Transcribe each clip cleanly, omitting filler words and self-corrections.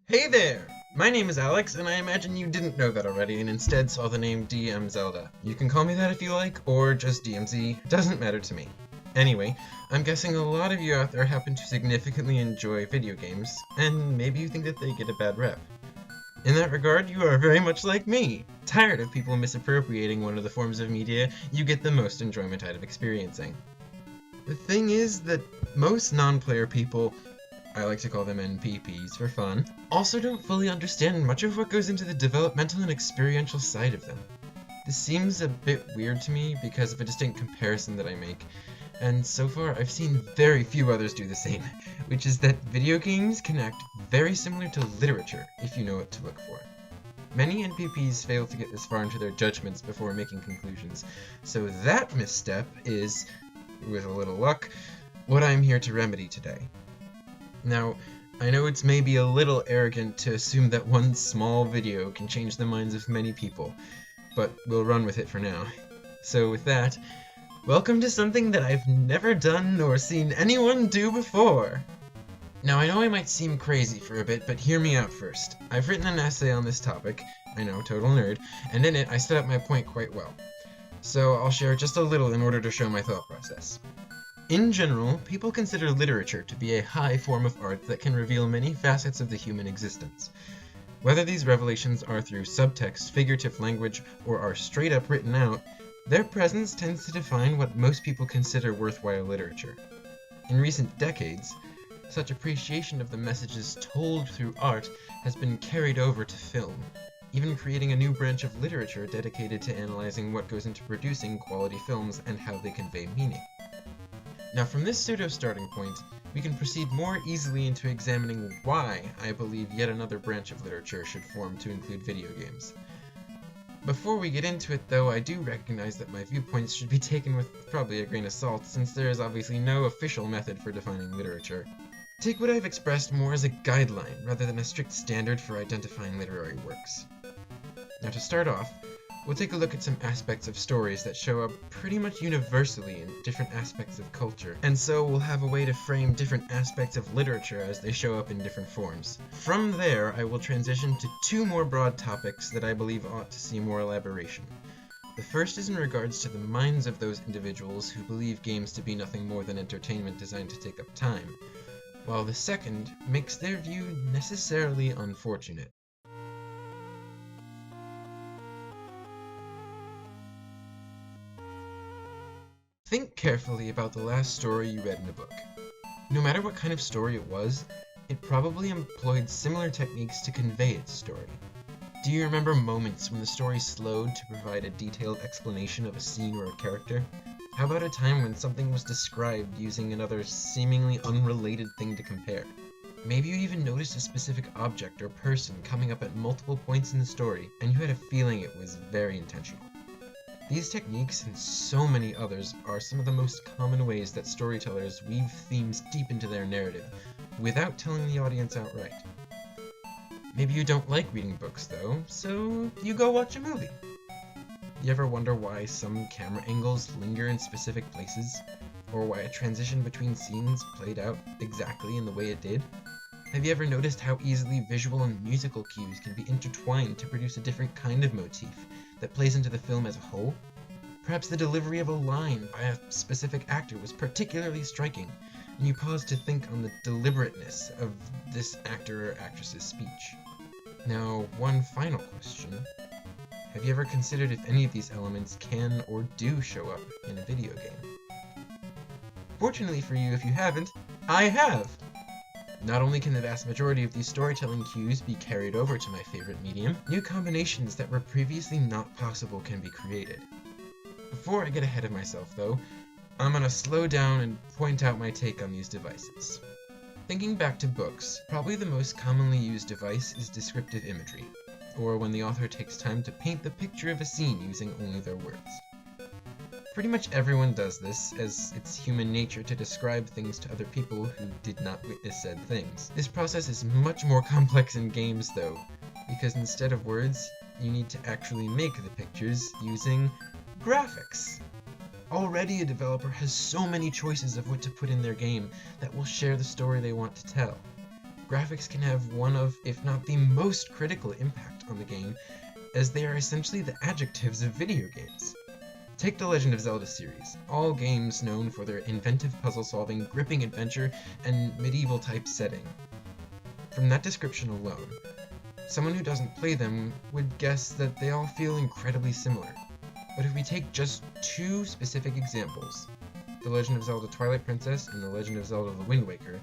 Hey there! My name is Alex, and I imagine you didn't know that already and instead saw the name DM Zelda. You can call me that if you like, or just DMZ, doesn't matter to me. Anyway, I'm guessing a lot of you out there happen to significantly enjoy video games, and maybe you think that they get a bad rep. In that regard, you are very much like me, tired of people misappropriating one of the forms of media you get the most enjoyment out of experiencing. The thing is that most non-player people, I like to call them NPPs for fun, also don't fully understand much of what goes into the developmental and experiential side of them. This seems a bit weird to me because of a distinct comparison that I make, and so far I've seen very few others do the same, which is that video games can act very similar to literature if you know what to look for. Many NPPs fail to get this far into their judgments before making conclusions, so that misstep is, with a little luck, what I'm here to remedy today. Now, I know it's maybe a little arrogant to assume that one small video can change the minds of many people, but we'll run with it for now. So with that, welcome to something that I've never done nor seen anyone do before! Now I know I might seem crazy for a bit, but hear me out first. I've written an essay on this topic, I know, total nerd, and in it I set up my point quite well. So I'll share just a little in order to show my thought process. In general, people consider literature to be a high form of art that can reveal many facets of the human existence. Whether these revelations are through subtext, figurative language, or are straight up written out, their presence tends to define what most people consider worthwhile literature. In recent decades, such appreciation of the messages told through art has been carried over to film, even creating a new branch of literature dedicated to analyzing what goes into producing quality films and how they convey meaning. Now from this pseudo-starting point, we can proceed more easily into examining why I believe yet another branch of literature should form to include video games. Before we get into it though, I do recognize that my viewpoints should be taken with probably a grain of salt, since there is obviously no official method for defining literature. Take what I've expressed more as a guideline rather than a strict standard for identifying literary works. Now to start off, we'll take a look at some aspects of stories that show up pretty much universally in different aspects of culture, and so we'll have a way to frame different aspects of literature as they show up in different forms. From there, I will transition to two more broad topics that I believe ought to see more elaboration. The first is in regards to the minds of those individuals who believe games to be nothing more than entertainment designed to take up time, while the second makes their view necessarily unfortunate. Think carefully about the last story you read in a book. No matter what kind of story it was, it probably employed similar techniques to convey its story. Do you remember moments when the story slowed to provide a detailed explanation of a scene or a character? How about a time when something was described using another seemingly unrelated thing to compare? Maybe you even noticed a specific object or person coming up at multiple points in the story, and you had a feeling it was very intentional. These techniques, and so many others, are some of the most common ways that storytellers weave themes deep into their narrative, without telling the audience outright. Maybe you don't like reading books, though, so you go watch a movie. You ever wonder why some camera angles linger in specific places? Or why a transition between scenes played out exactly in the way it did? Have you ever noticed how easily visual and musical cues can be intertwined to produce a different kind of motif that plays into the film as a whole? Perhaps the delivery of a line by a specific actor was particularly striking, and you pause to think on the deliberateness of this actor or actress's speech. Now, one final question. Have you ever considered if any of these elements can or do show up in a video game? Fortunately for you, if you haven't, I have! Not only can the vast majority of these storytelling cues be carried over to my favorite medium, new combinations that were previously not possible can be created. Before I get ahead of myself though, I'm gonna slow down and point out my take on these devices. Thinking back to books, probably the most commonly used device is descriptive imagery, or when the author takes time to paint the picture of a scene using only their words. Pretty much everyone does this, as it's human nature to describe things to other people who did not witness said things. This process is much more complex in games though, because instead of words, you need to actually make the pictures using graphics. Already a developer has so many choices of what to put in their game that will share the story they want to tell. graphics can have one of, if not the most critical impact on the game, as they are essentially the adjectives of video games. Take the Legend of Zelda series, all games known for their inventive puzzle-solving, gripping adventure, and medieval-type setting. From that description alone, someone who doesn't play them would guess that they all feel incredibly similar. But if we take just two specific examples, The Legend of Zelda Twilight Princess and The Legend of Zelda The Wind Waker,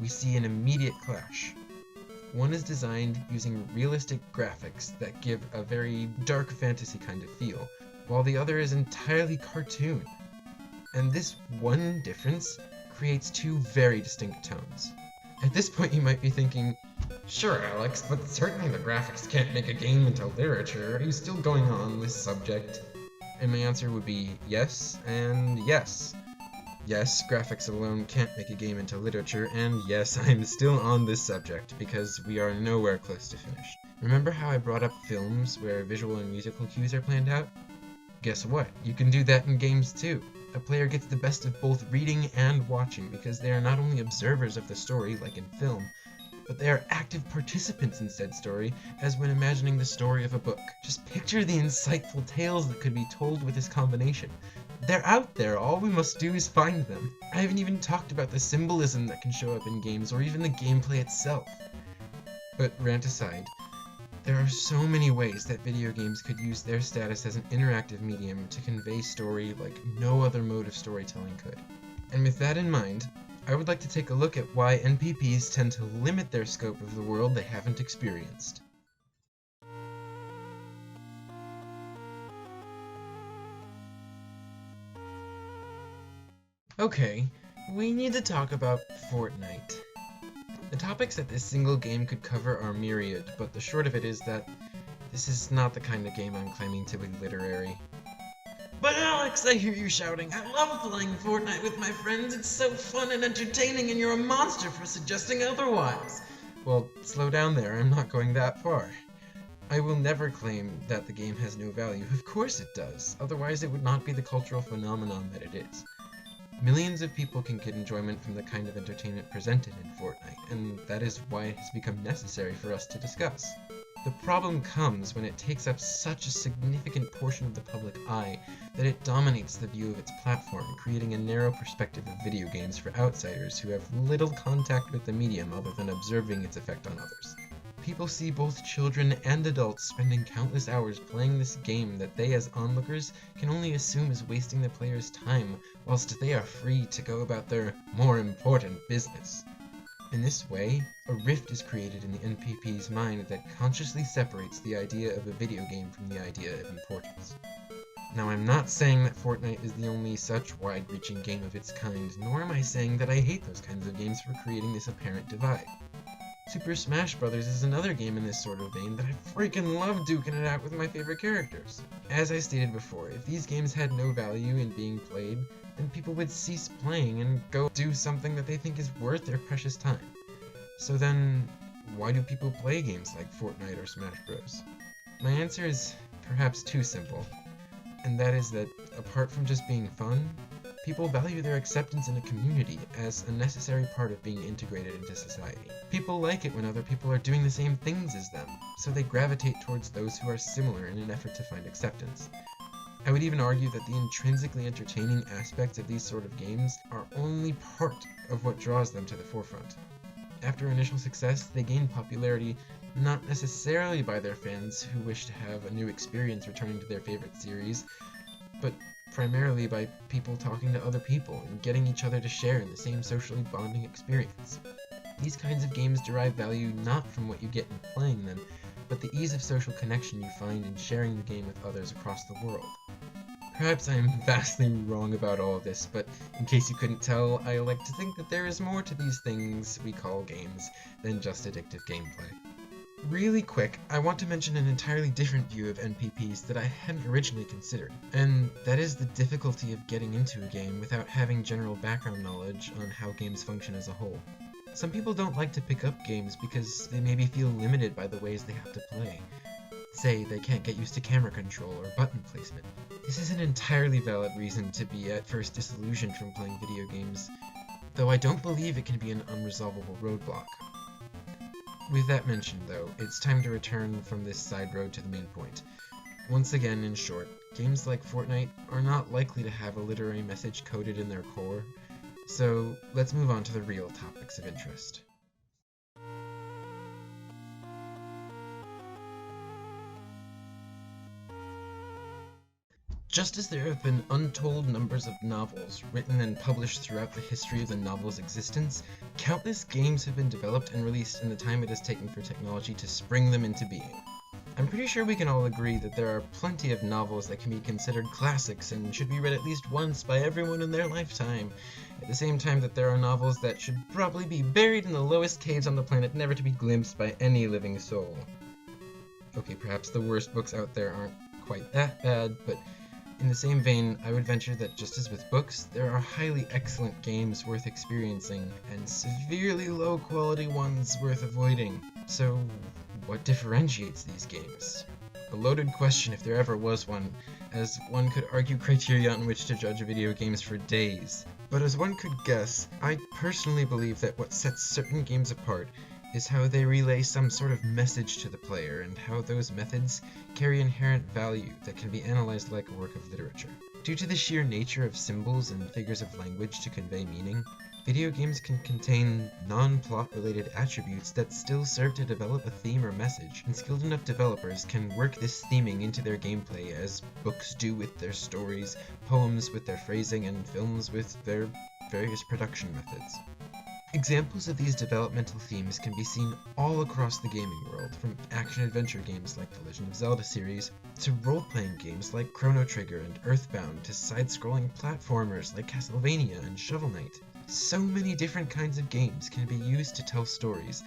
we see an immediate clash. One is designed using realistic graphics that give a very dark fantasy kind of feel, while the other is entirely cartoon. And this one difference creates two very distinct tones. At this point you might be thinking, sure Alex, but certainly the graphics can't make a game into literature. Are you still going on this subject? And my answer would be yes and yes. Yes, graphics alone can't make a game into literature, and yes, I'm still on this subject, because we are nowhere close to finished. Remember how I brought up films where visual and musical cues are planned out? Guess what? You can do that in games too. A player gets the best of both reading and watching, because they are not only observers of the story, like in film, but they are active participants in said story, as when imagining the story of a book. Just picture the insightful tales that could be told with this combination. They're out there, all we must do is find them. I haven't even talked about the symbolism that can show up in games, or even the gameplay itself. But rant aside, there are so many ways that video games could use their status as an interactive medium to convey story like no other mode of storytelling could. And with that in mind, I would like to take a look at why NPPs tend to limit their scope of the world they haven't experienced. Okay, we need to talk about Fortnite. The topics that this single game could cover are myriad, but the short of it is that this is not the kind of game I'm claiming to be literary. But Alex, I hear you shouting, I love playing Fortnite with my friends, it's so fun and entertaining and you're a monster for suggesting otherwise. Well, slow down there, I'm not going that far. I will never claim that the game has no value, of course it does, otherwise it would not be the cultural phenomenon that it is. Millions of people can get enjoyment from the kind of entertainment presented in Fortnite, and that is why it has become necessary for us to discuss. The problem comes when it takes up such a significant portion of the public eye that it dominates the view of its platform, creating a narrow perspective of video games for outsiders who have little contact with the medium other than observing its effect on others. People see both children and adults spending countless hours playing this game that they as onlookers can only assume is wasting the player's time, whilst they are free to go about their more important business. In this way, a rift is created in the NPP's mind that consciously separates the idea of a video game from the idea of importance. Now, I'm not saying that Fortnite is the only such wide-reaching game of its kind, nor am I saying that I hate those kinds of games for creating this apparent divide. Super Smash Bros. Is another game in this sort of vein that I freaking love duking it out with my favorite characters. As I stated before, if these games had no value in being played, then people would cease playing and go do something that they think is worth their precious time. So then, why do people play games like Fortnite or Smash Bros? My answer is perhaps too simple, and that is that, apart from just being fun, people value their acceptance in a community as a necessary part of being integrated into society. People like it when other people are doing the same things as them, so they gravitate towards those who are similar in an effort to find acceptance. I would even argue that the intrinsically entertaining aspects of these sort of games are only part of what draws them to the forefront. After initial success, they gain popularity not necessarily by their fans who wish to have a new experience returning to their favorite series, but primarily by people talking to other people and getting each other to share in the same socially bonding experience. These kinds of games derive value not from what you get in playing them, but the ease of social connection you find in sharing the game with others across the world. Perhaps I am vastly wrong about all of this, but in case you couldn't tell, I like to think that there is more to these things we call games than just addictive gameplay. Really quick, I want to mention an entirely different view of NPPs that I hadn't originally considered, and that is the difficulty of getting into a game without having general background knowledge on how games function as a whole. Some people don't like to pick up games because they maybe feel limited by the ways they have to play. Say, they can't get used to camera control or button placement. This is an entirely valid reason to be at first disillusioned from playing video games, though I don't believe it can be an unresolvable roadblock. With that mentioned, though, it's time to return from this side road to the main point. Once again, in short, games like Fortnite are not likely to have a literary message coded in their core, so let's move on to the real topics of interest. Just as there have been untold numbers of novels written and published throughout the history of the novel's existence, countless games have been developed and released in the time it has taken for technology to spring them into being. I'm pretty sure we can all agree that there are plenty of novels that can be considered classics and should be read at least once by everyone in their lifetime, at the same time that there are novels that should probably be buried in the lowest caves on the planet, never to be glimpsed by any living soul. Okay, perhaps the worst books out there aren't quite that bad, but in the same vein, I would venture that just as with books, there are highly excellent games worth experiencing, and severely low quality ones worth avoiding. So, what differentiates these games? A loaded question if there ever was one, as one could argue criteria on which to judge video games for days. But as one could guess, I personally believe that what sets certain games apart is how they relay some sort of message to the player, and how those methods carry inherent value that can be analyzed like a work of literature. Due to the sheer nature of symbols and figures of language to convey meaning, video games can contain non-plot related attributes that still serve to develop a theme or message, and skilled enough developers can work this theming into their gameplay as books do with their stories, poems with their phrasing, and films with their various production methods. Examples of these developmental themes can be seen all across the gaming world, from action-adventure games like the Legend of Zelda series, to role-playing games like Chrono Trigger and Earthbound, to side-scrolling platformers like Castlevania and Shovel Knight. So many different kinds of games can be used to tell stories.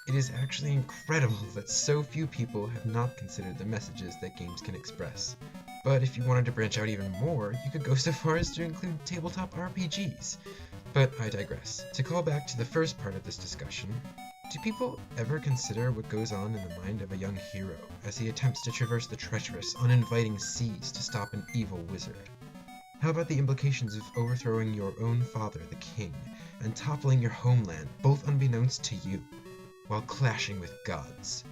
It is actually incredible that so few people have not considered the messages that games can express. But if you wanted to branch out even more, you could go so far as to include tabletop RPGs. But I digress. To call back to the first part of this discussion, do people ever consider what goes on in the mind of a young hero as he attempts to traverse the treacherous, uninviting seas to stop an evil wizard? How about the implications of overthrowing your own father, the king, and toppling your homeland, both unbeknownst to you, while clashing with gods?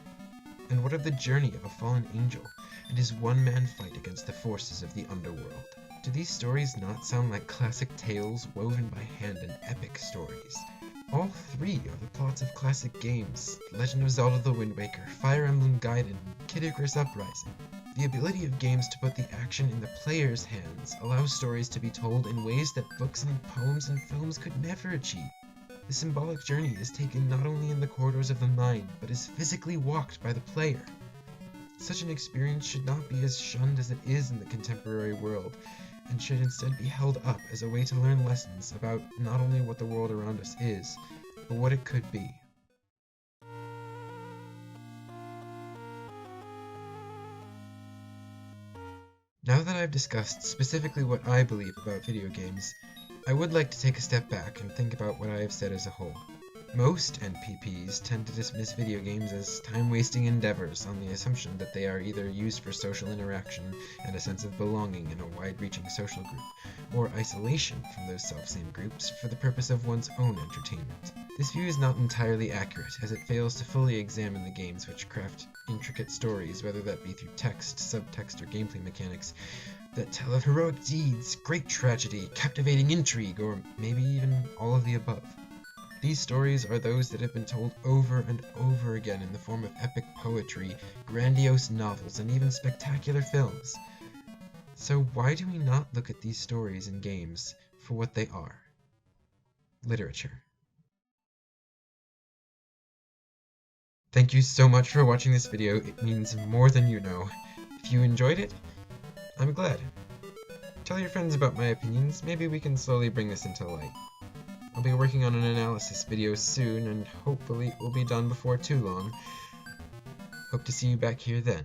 And what of the journey of a fallen angel and his one-man fight against the forces of the underworld? Do these stories not sound like classic tales woven by hand and epic stories? All three are the plots of classic games: Legend of Zelda The Wind Waker, Fire Emblem Gaiden, and Kid Icarus Uprising. The ability of games to put the action in the player's hands allows stories to be told in ways that books and poems and films could never achieve. The symbolic journey is taken not only in the corridors of the mind, but is physically walked by the player. Such an experience should not be as shunned as it is in the contemporary world, and should instead be held up as a way to learn lessons about not only what the world around us is, but what it could be. Now that I've discussed specifically what I believe about video games, I would like to take a step back and think about what I have said as a whole. Most NPPs tend to dismiss video games as time-wasting endeavors on the assumption that they are either used for social interaction and a sense of belonging in a wide-reaching social group, or isolation from those self-same groups for the purpose of one's own entertainment. This view is not entirely accurate, as it fails to fully examine the games which craft intricate stories, whether that be through text, subtext, or gameplay mechanics, that tell of heroic deeds, great tragedy, captivating intrigue, or maybe even all of the above. These stories are those that have been told over and over again in the form of epic poetry, grandiose novels, and even spectacular films. So why do we not look at these stories in games for what they are? Literature. Thank you so much for watching this video, it means more than you know. If you enjoyed it, I'm glad. Tell your friends about my opinions, maybe we can slowly bring this into light. I'll be working on an analysis video soon, and hopefully it will be done before too long. Hope to see you back here then.